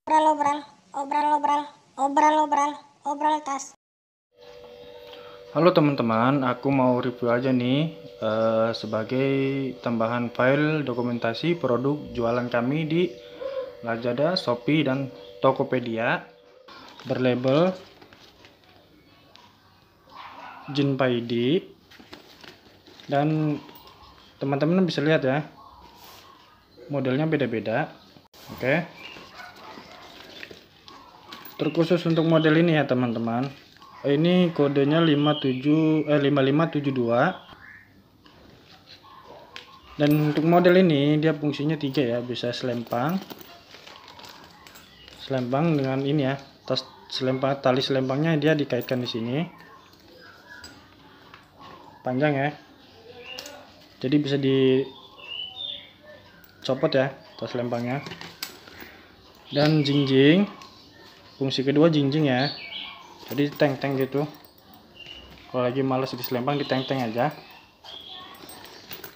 Obrol tas. Halo teman-teman, aku mau review aja nih sebagai tambahan file dokumentasi produk jualan kami di Lazada, Shopee, dan Tokopedia berlabel Jinpaidi. Dan teman-teman bisa lihat ya, modelnya beda-beda. Oke. Terkhusus untuk model ini ya teman-teman. Ini kodenya 5572. Dan untuk model ini dia fungsinya 3 ya, bisa selempang dengan ini ya, tali selempangnya dia dikaitkan di sini, panjang ya, jadi bisa dicopot ya tas selempangnya. Dan jinjing, fungsi kedua jinjing ya, jadi teng-teng gitu, kalau lagi males diselempang di teng-teng aja.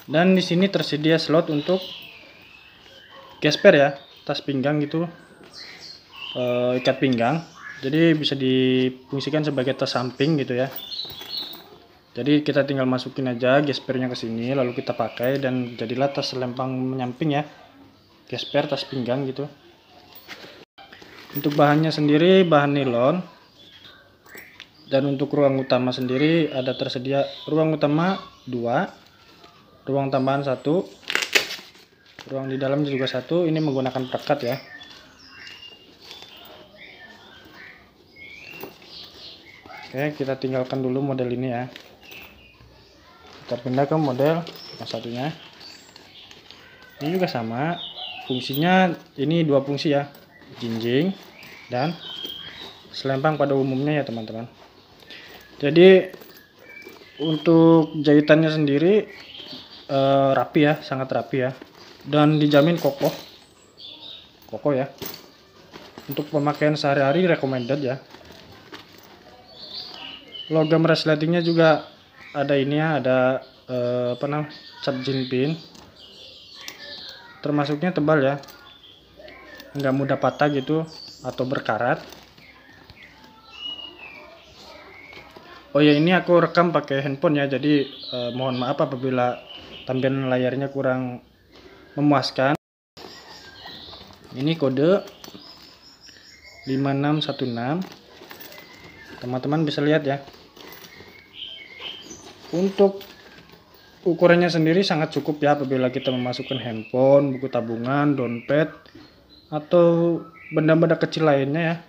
Dan di sini tersedia slot untuk gesper ya, tas pinggang gitu, ikat pinggang, jadi bisa difungsikan sebagai tas samping gitu ya. Jadi kita tinggal masukin aja gespernya ke sini, lalu kita pakai dan jadilah tas selempang menyamping ya, gesper tas pinggang gitu. Untuk bahannya sendiri bahan nilon. Dan untuk ruang utama sendiri ada tersedia ruang utama 2, ruang tambahan 1, ruang di dalam juga 1. Ini menggunakan perekat ya. Oke, kita tinggalkan dulu model ini ya. Kita pindah ke model yang satunya. Ini juga sama, fungsinya ini 2 fungsi ya, jinjing dan selempang pada umumnya ya teman-teman. Jadi untuk jahitannya sendiri rapi ya, sangat rapi ya, dan dijamin kokoh ya. Untuk pemakaian sehari-hari recommended ya. Logam resletingnya juga ada ini ya, ada cap jinpin, termasuknya tebal ya, nggak mudah patah gitu atau berkarat. Oh ya, ini aku rekam pakai handphone ya, jadi mohon maaf apabila tampilan layarnya kurang memuaskan. Ini kode 5616, teman-teman bisa lihat ya. Untuk ukurannya sendiri sangat cukup ya apabila kita memasukkan handphone, buku tabungan, dompet, atau benda-benda kecil lainnya ya.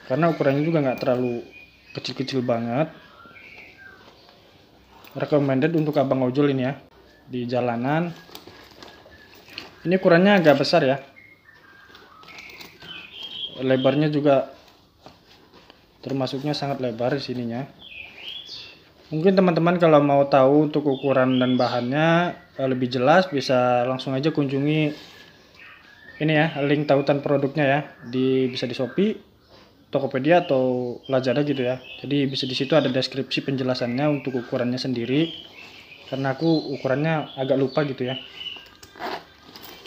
Karena ukurannya juga nggak terlalu kecil-kecil banget. Recommended untuk abang ojol ini ya, di jalanan. Ini ukurannya agak besar ya. Lebarnya juga termasuknya sangat lebar di sininya. Mungkin teman-teman kalau mau tahu untuk ukuran dan bahannya lebih jelas, bisa langsung aja kunjungi ini ya, link tautan produknya ya, bisa di Shopee, Tokopedia atau Lazada gitu ya. Jadi bisa di situ ada deskripsi penjelasannya untuk ukurannya sendiri, karena aku ukurannya agak lupa gitu ya.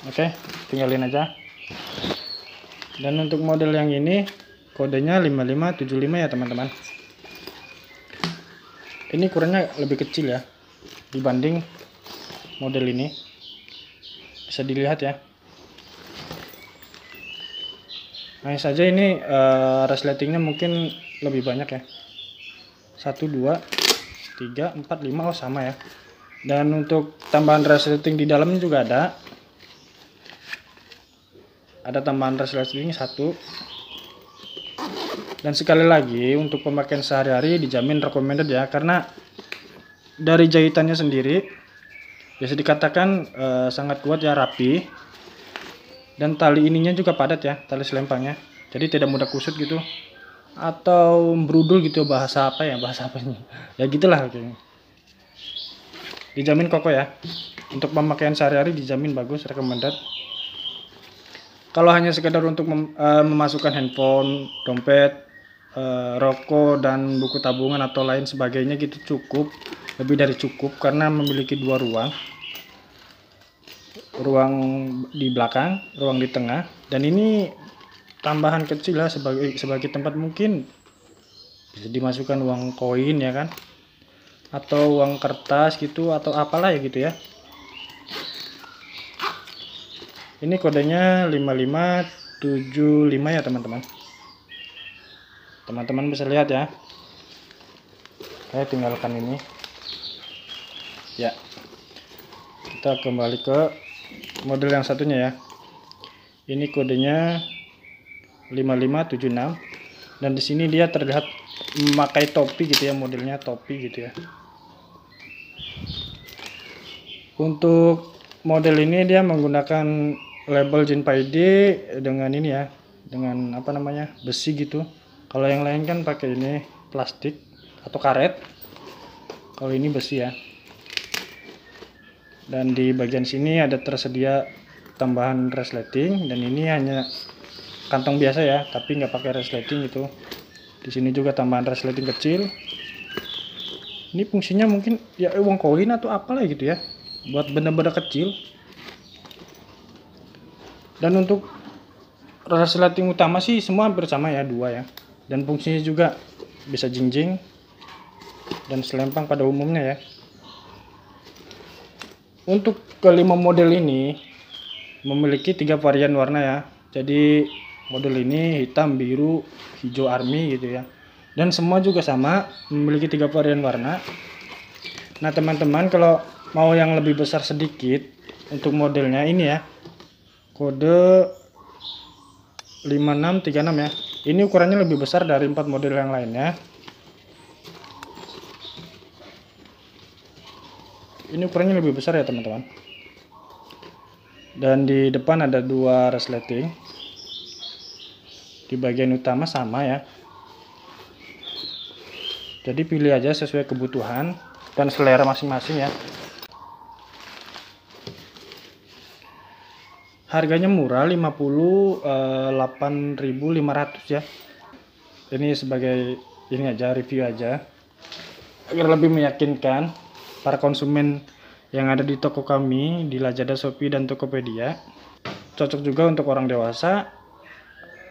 Oke, tinggalin aja. Dan untuk model yang ini kodenya 5575 ya teman-teman. Ini ukurannya lebih kecil ya dibanding model ini, bisa dilihat ya. Nah saja ini resletingnya mungkin lebih banyak ya, 1, 2, 3, 4, 5, oh sama ya. Dan untuk tambahan resleting di dalamnya juga ada tambahan resleting 1. Dan sekali lagi untuk pemakaian sehari-hari dijamin recommended ya, karena dari jahitannya sendiri bisa dikatakan sangat kuat ya, rapi. Dan tali ininya juga padat ya, tali selempangnya, jadi tidak mudah kusut gitu atau berudul gitu, bahasa apanya ya gitulah kayaknya. Dijamin kokoh ya, untuk pemakaian sehari-hari dijamin bagus, recommended. Kalau hanya sekedar untuk memasukkan handphone, dompet, rokok, dan buku tabungan atau lain sebagainya gitu cukup, lebih dari cukup, karena memiliki 2 ruang. ruang di belakang, ruang di tengah, dan ini tambahan kecil lah sebagai tempat mungkin bisa dimasukkan uang koin ya kan, atau uang kertas gitu atau apalah ya gitu ya. Ini kodenya 5575 ya teman-teman. Teman-teman bisa lihat ya. Saya tinggalkan ini. Ya. Kita kembali ke model yang satunya ya. Ini kodenya 5576 dan di sini dia terlihat memakai topi gitu ya, modelnya topi gitu ya. Untuk model ini dia menggunakan label Jinpaide dengan ini ya, dengan apa namanya, besi gitu. Kalau yang lain kan pakai ini plastik atau karet, kalau ini besi ya. Dan di bagian sini ada tersedia tambahan resleting, dan ini hanya kantong biasa ya, tapi nggak pakai resleting itu. Di sini juga tambahan resleting kecil. Ini fungsinya mungkin ya uang koin atau apalah gitu ya, buat benda-benda kecil. Dan untuk resleting utama sih semua hampir sama ya, dua ya. Dan fungsinya juga bisa jinjing dan selempang pada umumnya ya. Untuk kelima model ini memiliki 3 varian warna ya. Jadi model ini hitam, biru, hijau army gitu ya. Dan semua juga sama, memiliki 3 varian warna. Nah teman-teman, kalau mau yang lebih besar sedikit untuk modelnya ini ya, kode 5636 ya. Ini ukurannya lebih besar dari 4 model yang lainnya. Ini ukurannya lebih besar ya teman-teman. Dan di depan ada 2 resleting. Di bagian utama sama ya. Jadi pilih aja sesuai kebutuhan dan selera masing-masing ya. Harganya murah, 58.500 ya. Ini sebagai ini aja, review aja agar lebih meyakinkan para konsumen yang ada di toko kami di Lazada, Shopee, dan Tokopedia. Cocok juga untuk orang dewasa,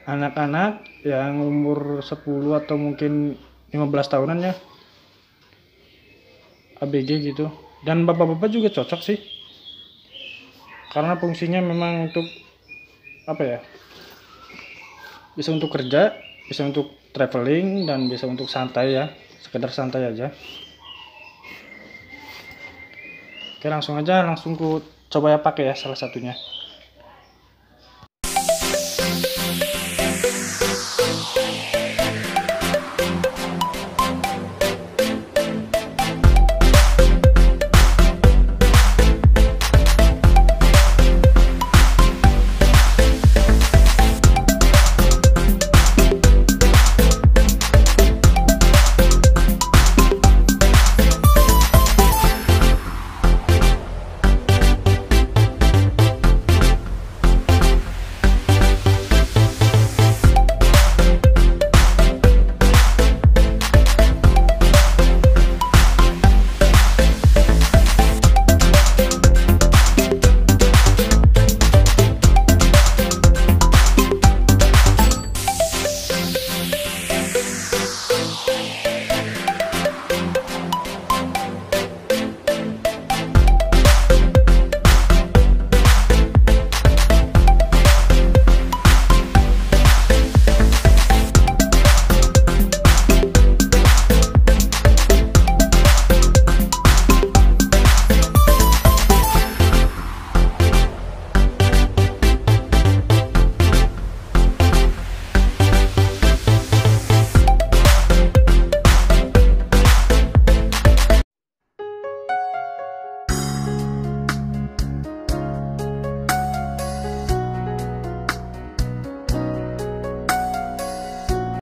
anak-anak yang umur 10 atau mungkin 15 tahunan ya, ABG gitu. Dan bapak-bapak juga cocok sih, karena fungsinya memang untuk apa ya, bisa untuk kerja, bisa untuk traveling, dan bisa untuk santai ya, sekedar santai aja. Oke, langsung ku coba ya pakai ya salah satunya.